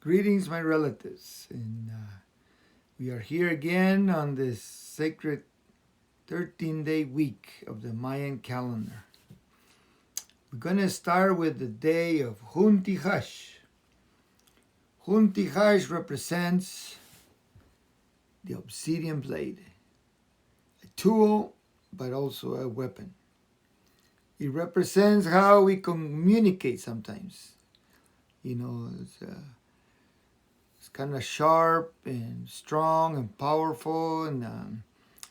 Greetings, my relatives. And we are here again on this sacred 13-day week of the Mayan calendar. We're going to start with the day of Tijax. Tijax represents the obsidian blade, a tool, but also a weapon. It represents how we communicate sometimes. It's kind of sharp and strong and powerful, and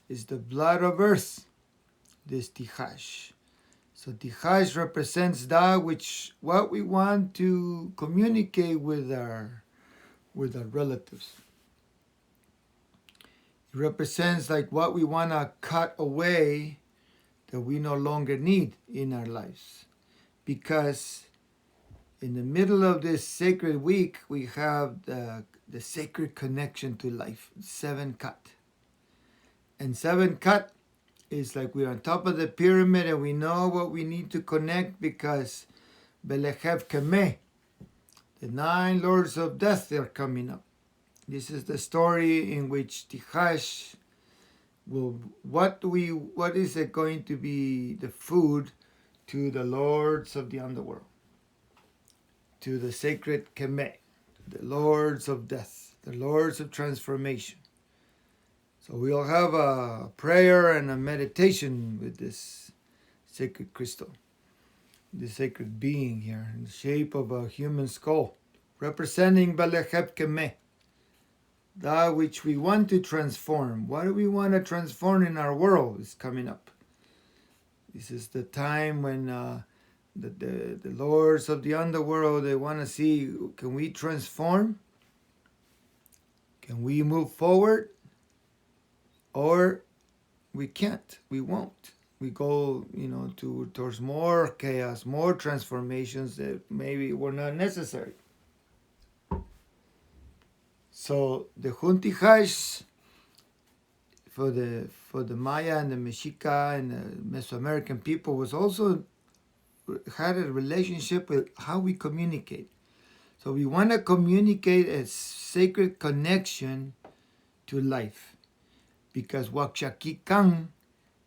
it's the blood of earth, this Tijax. So Tijax represents that what we want to communicate with our relatives. It represents like what we want to cut away that we no longer need in our lives. Because in the middle of this sacred week, we have the sacred connection to life, 7 cut. And 7 cut is like we're on top of the pyramid and we know what we need to connect because Belechev Kemeh, the 9 lords of death, are coming up. This is the story in which Tijax what is it going to be the food to the lords of the underworld, to the sacred Kemeh, the lords of death, the lords of transformation. So we'll have a prayer and a meditation with this sacred crystal, this sacred being here in the shape of a human skull, representing Belecheb Kemeh, that which we want to transform. What do we want to transform in our world is coming up. This is the time when the lords of the underworld, they want to see, can we transform? Can we move forward? Or we can't, we won't. We go, towards more chaos, more transformations that maybe were not necessary. So the Tijax for the Maya and the Mexica and the Mesoamerican people was also had a relationship with how we communicate. So we want to communicate a sacred connection to life. Because Wakchakikan,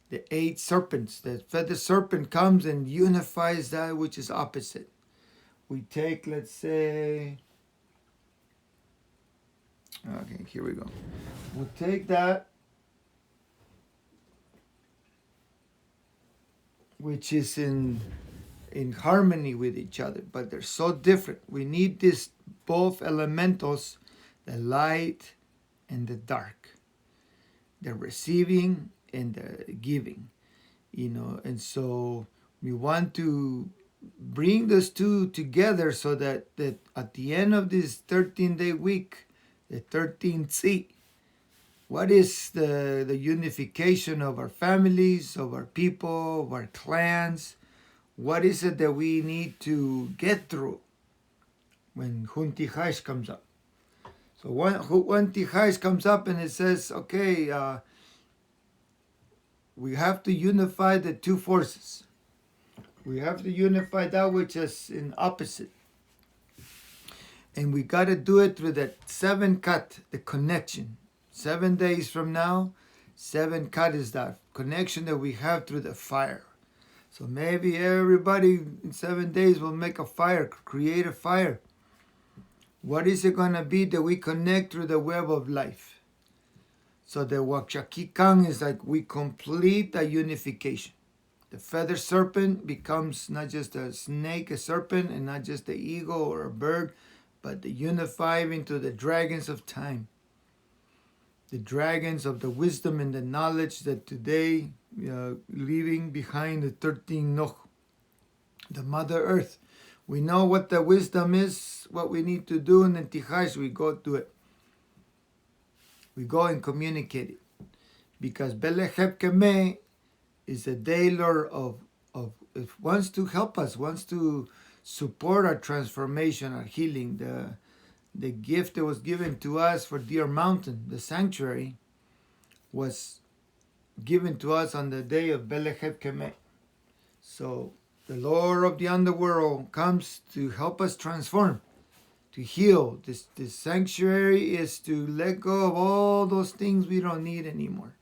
the 8 serpents, the feather serpent comes and unifies that which is opposite. We take, let's say, okay, here we go. We'll take that which is in harmony with each other, but they're so different. We need this both elementals, the light and the dark, the receiving and the giving, and so we want to bring those two together so that at the end of this 13-day week, the 13th C, what is the unification of our families, of our people, of our clans? What is it that we need to get through when Tijax comes up? So when Tijax comes up and it says, okay, we have to unify the 2 forces. We have to unify that which is in opposite. And we got to do it through that 7 cut, the connection. 7 days from now, 7 cut is that connection that we have through the fire. So maybe everybody in 7 days will make a fire, create a fire. What is it going to be that we connect through the web of life? So the Wakchakikan is like we complete the unification. The feather serpent becomes not just a snake, a serpent, and not just the eagle or a bird, but the unified into the dragons of time. The dragons of the wisdom and the knowledge that today, leaving behind the 13 Noh, the Mother Earth. We know what the wisdom is, what we need to do, and in Tijax we go do it. We go and communicate it. Because Belecheb Kemeh is a dealer of wants to help us, wants to support our transformation, our healing. The gift that was given to us for Deer Mountain, the sanctuary, was given to us on the day of Belecheb Kemeh. So the Lord of the underworld comes to help us transform. to heal. This sanctuary is to let go of all those things we don't need anymore.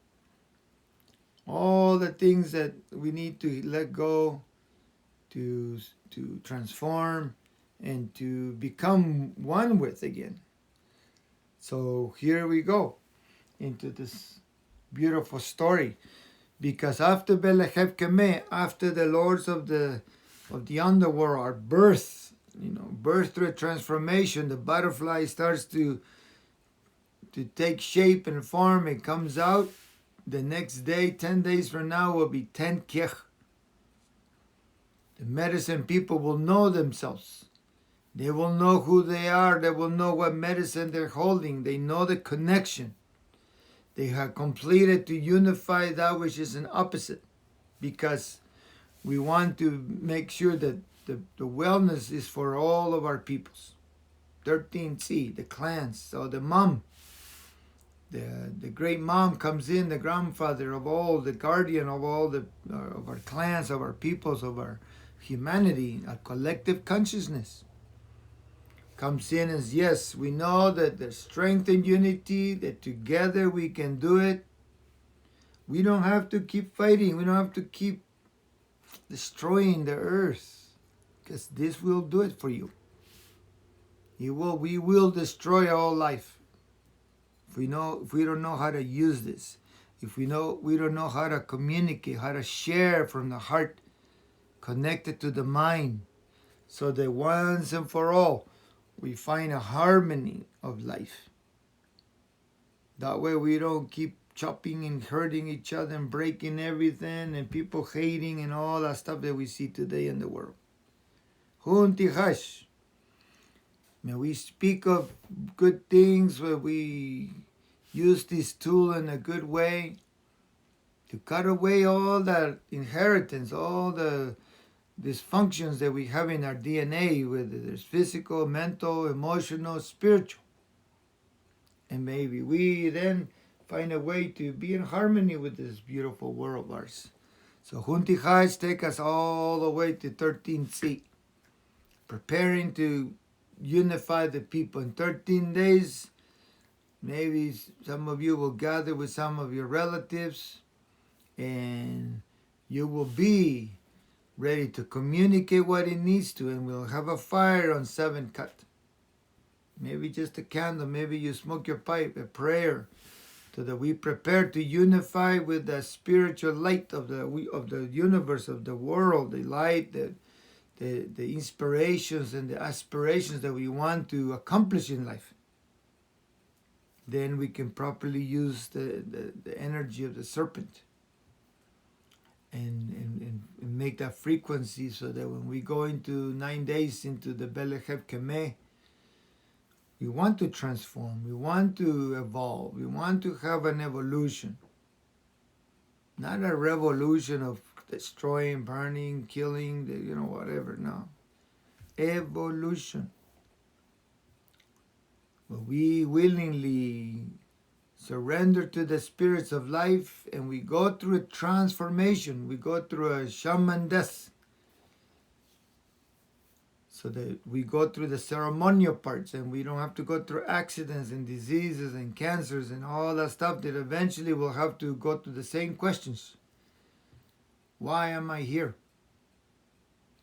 All the things that we need to let go, to transform, and to become one with again. So here we go into this beautiful story, because after Beleheb Kemeh, after the lords of the underworld are birthed, birth through a transformation, the butterfly starts to take shape and form. It comes out. The next day, 10 days from now, will be 10 Kech. The medicine people will know themselves. They will know who they are. They will know what medicine they're holding. They know the connection. They have completed to unify that which is an opposite, because we want to make sure that the wellness is for all of our peoples. 13C, the clans. So the mom, the great mom comes in, the grandfather of all, the guardian of all of our clans, of our peoples, of our humanity, our collective consciousness. Comes in as, yes, we know that there's strength in unity, that together we can do it. We don't have to keep fighting. We don't have to keep destroying the earth, because this will do it for you. We will destroy all life. If we don't know how to use this, if we don't know how to communicate, how to share from the heart, connected to the mind, so that once and for all, we find a harmony of life. That way we don't keep chopping and hurting each other and breaking everything, and people hating and all that stuff that we see today in the world. Tijax. May we speak of good things, where we use this tool in a good way to cut away all that inheritance, all the dysfunctions that we have in our DNA, whether there's physical, mental, emotional, spiritual. And maybe we then find a way to be in harmony with this beautiful world of ours. So Tijax take us all the way to 13C, preparing to unify the people. In 13 days, maybe some of you will gather with some of your relatives, and you will be ready to communicate what it needs to, and we'll have a fire on 7 Cut. Maybe just a candle, maybe you smoke your pipe, a prayer, so that we prepare to unify with the spiritual light of the universe, of the world, the light, the inspirations and the aspirations that we want to accomplish in life. Then we can properly use the energy of the serpent and make that frequency, so that when we go into 9 days into the Beleheb Kemeh, we want to transform, we want to evolve, we want to have an evolution. Not a revolution of destroying, burning, killing, whatever, no. Evolution. But we willingly surrender to the spirits of life, and we go through a transformation. We go through a shaman death, so that we go through the ceremonial parts, and we don't have to go through accidents and diseases and cancers and all that stuff that eventually we'll have to go through the same questions. Why am I here?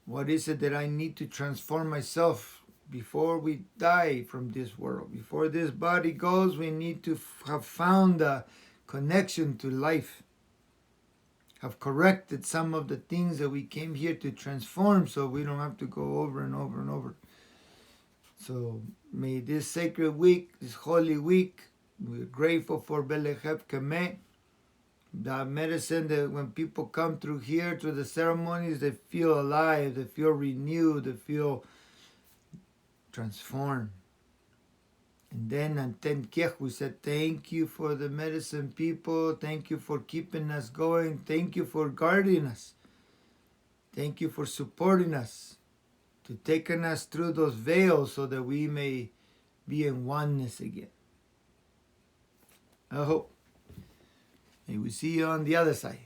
What is it that I need to transform myself before we die from this world? Before this body goes, we need to have found a connection to life, have corrected some of the things that we came here to transform, so we don't have to go over and over and over. So may this sacred week, this holy week, we're grateful for Beleheb Kemeh, that medicine that when people come through here, through the ceremonies, they feel alive, they feel renewed, they feel transformed. And then on 10 Kech, we said, thank you for the medicine people. Thank you for keeping us going. Thank you for guarding us. Thank you for supporting us, to taking us through those veils so that we may be in oneness again. I hope. May we see you on the other side.